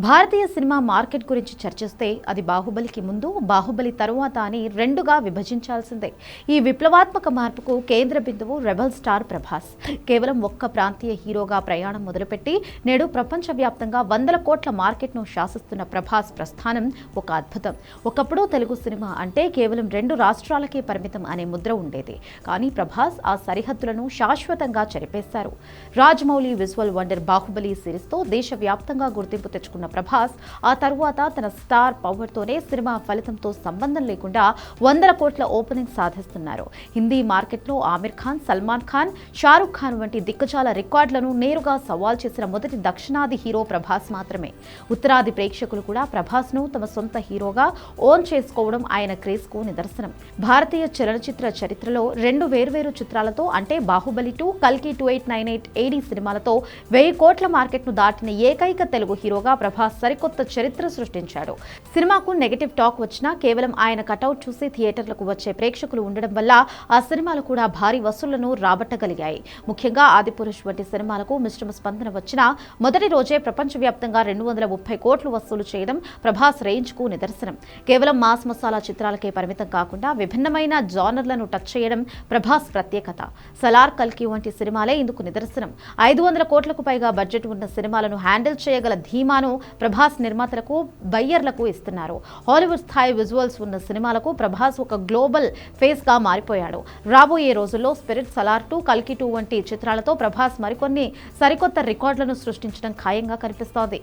భారతీయ cinema market గురించి చర్చిస్తే అది బాహుబలికి ముందు, బాహుబలి తరువాత అని రెండుగా విభజించాల్సిందే. ఈ విప్లవాత్మక మార్పుకు కేంద్ర బిందువు రెబల్ స్టార్ ప్రభాస్. కేవలం ఒక్క ప్రాంతీయ హీరోగా ప్రయాణం మొదలుపెట్టి నేడు ప్రపంచవ్యాప్తంగా వందల కోట్ల మార్కెట్ను శాసిస్తున్న ప్రభాస్ ప్రస్థానం ఒక అద్భుతం. ఒకప్పుడు తెలుగు సినిమా అంటే కేవలం 2 రాష్ట్రాలకే పరిమితం అనే ముద్ర ఉండేది. కానీ ప్రభాస్ ఆ సరిహద్దులను శాశ్వతంగా చెరిపేశారు. రాజమౌళి విజువల్ వండర్ బాహుబలి సిరీస్తో దేశవ్యాప్తంగా గుర్తింపు తెచ్చుకున్న ప్రభాస్ ఆ తరువాత తన స్టార్ పవర్తోనే సినిమా ఫలితంతో సంబంధం లేకుండా వందల కోట్ల ఓపెనింగ్ సాధిస్తున్నారు. హిందీ మార్కెట్లో ఆమిర్ ఖాన్, సల్మాన్ ఖాన్, షారుఖ్ ఖాన్ వంటి దిగ్గజాల రికార్డులను నేరుగా సవాల్ చేసిన మొదటి దక్షిణాది హీరో ప్రభాస్ మాత్రమే. ఉత్తరాది ప్రేక్షకులు కూడా ప్రభాస్ను తమ సొంత హీరోగా ఓన్ చేసుకోవడం ఆయన క్రేజ్కు నిదర్శనం. భారతీయ చలనచిత్ర చరిత్రలో 2 వేర్వేరు చిత్రాలతో అంటే బాహుబలి 2, కల్కి 2898 AD సినిమాలతో 1000 కోట్ల మార్కెట్ను దాటిన ఏకైక తెలుగు హీరోగా ప్రభాస్ సరికొత్త చరిత్ర సృష్టించాడు. సినిమాకు నెగటివ్ టాక్ వచ్చినా కేవలం ఆయన కటౌట్ చూసి థియేటర్లకు వచ్చే ప్రేక్షకులు ఉండడం వల్ల ఆ సినిమాలు కూడా భారీ వసూళ్లను రాబట్టగలిగాయి. ముఖ్యంగా ఆదిపురుష్ వంటి సినిమాలకు మిశ్రమ స్పందన వచ్చినా మొదటి రోజే ప్రపంచవ్యాప్తంగా 230 కోట్లు వసూలు చేయడం ప్రభాస్ రేంజ్కు నిదర్శనం. కేవలం మాస్ మసాలా చిత్రాలకే పరిమితం కాకుండా విభిన్నమైన జానర్లను టచ్ చేయడం ప్రభాస్ ప్రత్యేకత. సలార్, కల్కి వంటి సినిమాలే ఇందుకు నిదర్శనం. 500 కోట్లకు పైగా బడ్జెట్ ఉన్న సినిమాలను హ్యాండిల్ చేయగల ధీమాను ప్రభాస్ నిర్మాతలకు, బయ్యర్లకు ఇస్తున్నారు. హాలీవుడ్ స్థాయి విజువల్స్ ఉన్న సినిమాలకు ప్రభాస్ ఒక గ్లోబల్ ఫేస్ గా మారిపోయాడు. రాబోయే రోజుల్లో స్పిరిట్, సలార్ 2, కల్కి 2 వంటి చిత్రాలతో ప్రభాస్ మరికొన్ని సరికొత్త రికార్డులను సృష్టించడం ఖాయంగా కనిపిస్తోంది.